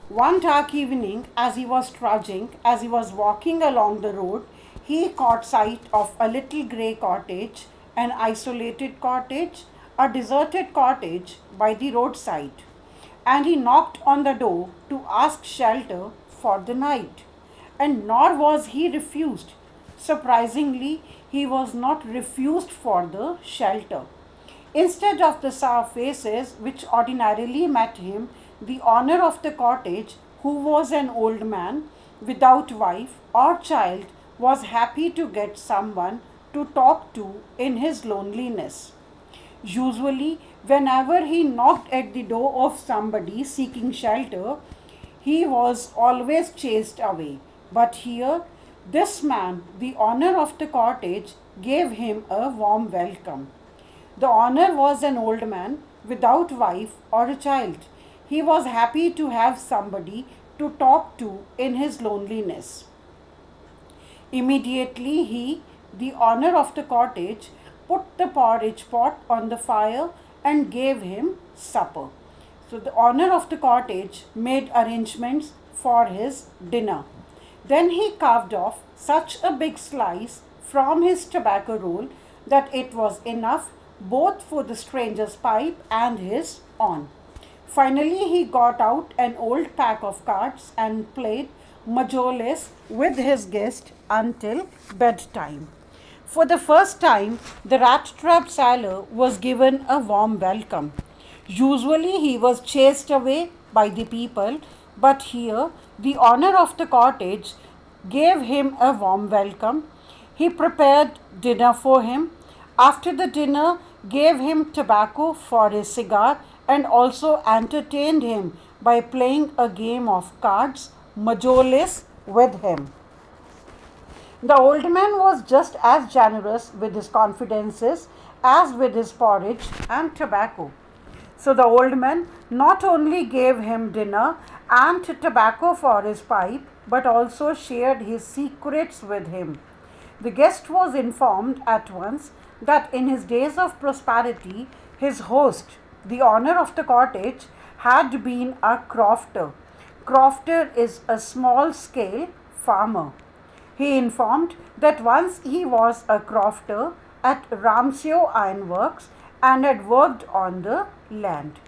One dark evening, as he was walking along the road, he caught sight of a little grey cottage, an isolated cottage, a deserted cottage by the roadside, and he knocked on the door to ask shelter for the night. And nor was he refused. Surprisingly, he was not refused for the shelter. Instead of the sour faces which ordinarily met him, the owner of the cottage, who was an old man without wife or child, was happy to get someone to talk to in his loneliness. Usually, whenever he knocked at the door of somebody seeking shelter, he was always chased away. But here, this man, the owner of the cottage, gave him a warm welcome. The owner was an old man without wife or a child. He was happy to have somebody to talk to in his loneliness. Immediately he, the owner of the cottage, put the porridge pot on the fire and gave him supper. So the owner of the cottage made arrangements for his dinner. Then he carved off such a big slice from his tobacco roll that it was enough both for the stranger's pipe and his own. Finally, he got out an old pack of cards and played majolais with his guest until bedtime. For the first time, the Rattrap sailor was given a warm welcome. Usually, he was chased away by the people, but here the owner of the cottage gave him a warm welcome. He prepared dinner for him. After the dinner, gave him tobacco for his cigar and also entertained him by playing a game of cards, majolais, with him. The old man was just as generous with his confidences as with his porridge and tobacco. So the old man not only gave him dinner and tobacco for his pipe, but also shared his secrets with him. The guest was informed at once that in his days of prosperity, his host, the owner of the cottage, had been a crofter. Crofter is a small scale farmer. He informed that once he was a crofter at Ramseo Ironworks and had worked on the land.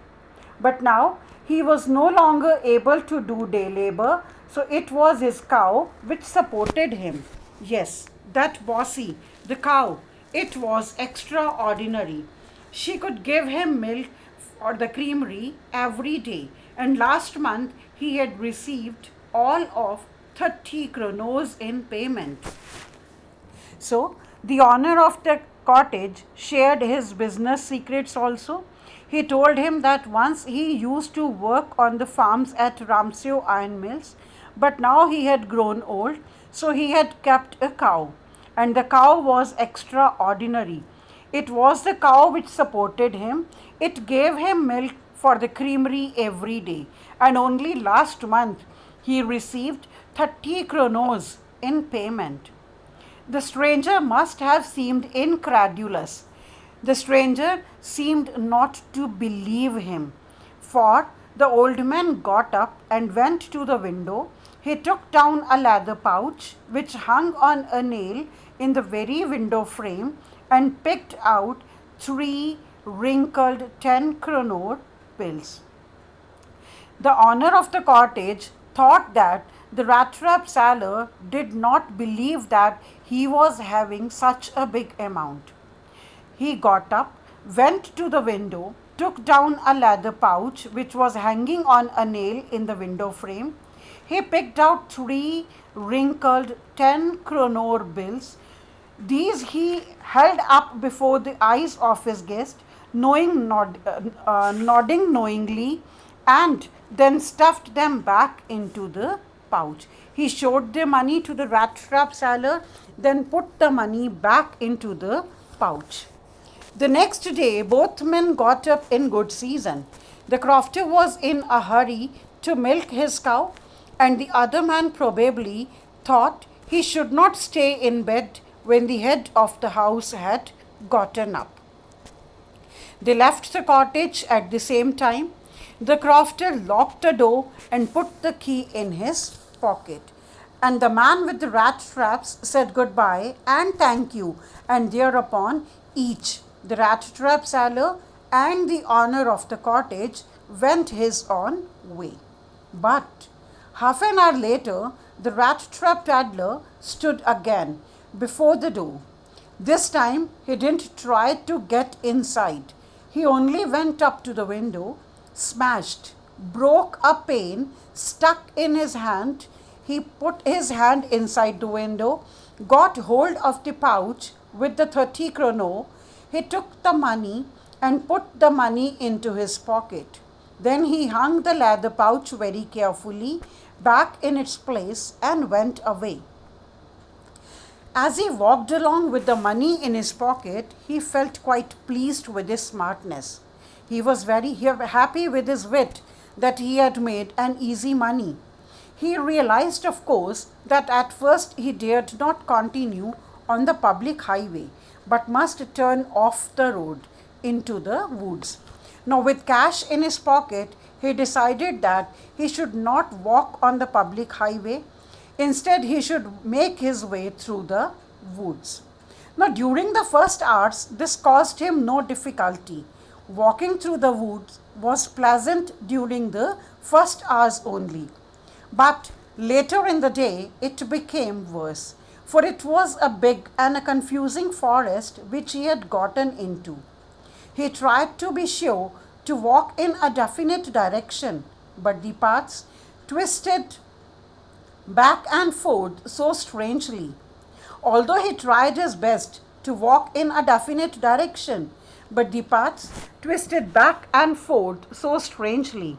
But now he was no longer able to do day labor, so it was his cow which supported him. Yes, that Bossy, the cow, it was extraordinary. She could give him milk for the creamery every day, and last month he had received all of 30 kronos in payment. So, the owner of the cottage shared his business secrets also. He told him that once he used to work on the farms at Ramseo Iron Mills, but now he had grown old, so he had kept a cow. And the cow was extraordinary. It was the cow which supported him. It gave him milk for the creamery every day. And only last month he received 30 kronos in payment. The stranger must have seemed incredulous. The stranger seemed not to believe him, for the old man got up and went to the window. He took down a leather pouch which hung on a nail in the very window frame and picked out 3 wrinkled 10 kronor bills. The owner of the cottage thought that the Rattrap seller did not believe that he was having such a big amount. He got up, went to the window, took down a leather pouch which was hanging on a nail in the window frame. He picked out 3 wrinkled 10 kronor bills. These he held up before the eyes of his guest, nodding knowingly, and then stuffed them back into the pouch. He showed the money to the Rattrap seller, then put the money back into the pouch. The next day, both men got up in good season. The crofter was in a hurry to milk his cow, and the other man probably thought he should not stay in bed when the head of the house had gotten up. They left the cottage at the same time. The crofter locked the door and put the key in his pocket. And the man with the rat traps said goodbye and thank you, and thereupon each, the rat trap seller and the owner of the cottage, went his own way. But half an hour later, the rat trap peddler stood again before the door. This time he didn't try to get inside. He only went up to the window, smashed, broke a pane stuck in his hand. He put his hand inside the window, got hold of the pouch with the 30 kroner. He took the money and put the money into his pocket. Then he hung the leather pouch very carefully back in its place and went away. As he walked along with the money in his pocket, he felt quite pleased with his smartness. He was very happy with his wit that he had made an easy money. He realized, of course, that at first he dared not continue on the public highway, but must turn off the road into the woods. Now, with cash in his pocket, he decided that he should not walk on the public highway. Instead, he should make his way through the woods. Now, during the first hours, this caused him no difficulty. Walking through the woods was pleasant during the first hours only. But later in the day, it became worse, for it was a big and a confusing forest which he had gotten into. He tried to be sure to walk in a definite direction, but the paths twisted back and forth so strangely. Although he tried his best to walk in a definite direction, but the paths twisted back and forth so strangely.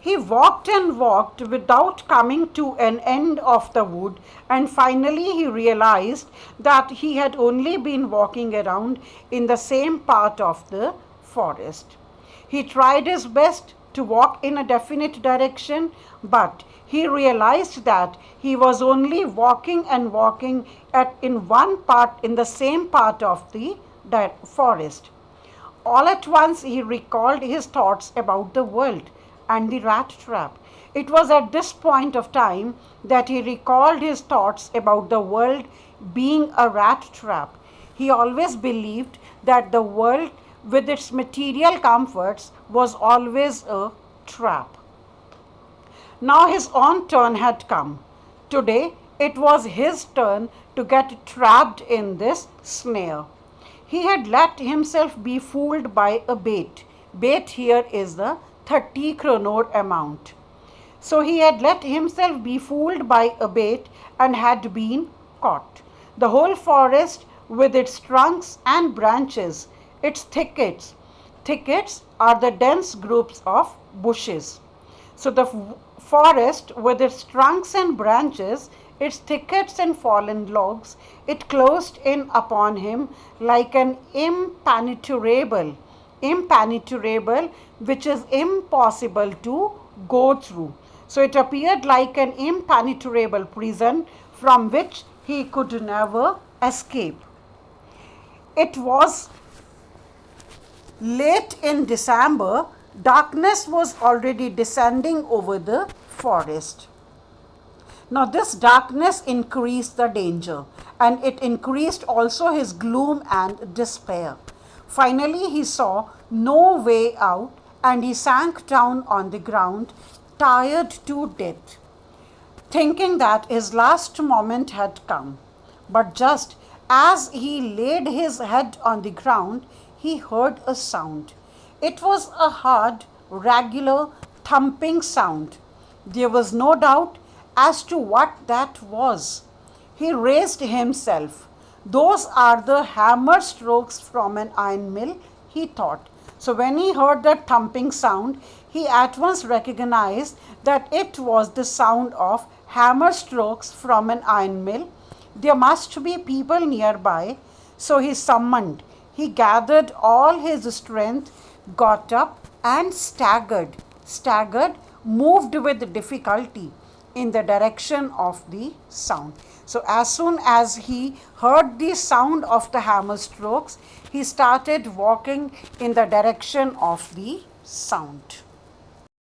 He walked and walked without coming to an end of the wood, and finally he realized that he had only been walking around in the same part of the forest. He tried his best to walk in a definite direction, but he realized that he was only walking and walking in the same part of the forest. All at once he recalled his thoughts about the world and the rat trap. It was at this point of time that he recalled his thoughts about the world being a rat trap. He always believed that the world with its material comforts was always a trap. Now his own turn had come. Today it was his turn to get trapped in this snare. He had let himself be fooled by a bait. Bait here is the 30 kroner amount. So he had let himself be fooled by a bait and had been caught. The whole forest with its trunks and branches, its thickets. Thickets are the dense groups of bushes. So the forest with its trunks and branches, its thickets and fallen logs, it closed in upon him like an impenetrable, which is impossible to go through. So it appeared like an impenetrable prison from which he could never escape. It was late in December. Darkness was already descending over the forest. Now this darkness increased the danger, and it increased also his gloom and despair. Finally he saw no way out, and he sank down on the ground, tired to death, thinking that his last moment had come. But just as he laid his head on the ground, he heard a sound. It was a hard, regular, thumping sound. There was no doubt as to what that was. He raised himself. Those are the hammer strokes from an iron mill, he thought. So when he heard that thumping sound, he at once recognized that it was the sound of hammer strokes from an iron mill. There must be people nearby. So he summoned. He gathered all his strength, got up and staggered, moved with difficulty in the direction of the sound. So as soon as he heard the sound of the hammer strokes, he started walking in the direction of the sound.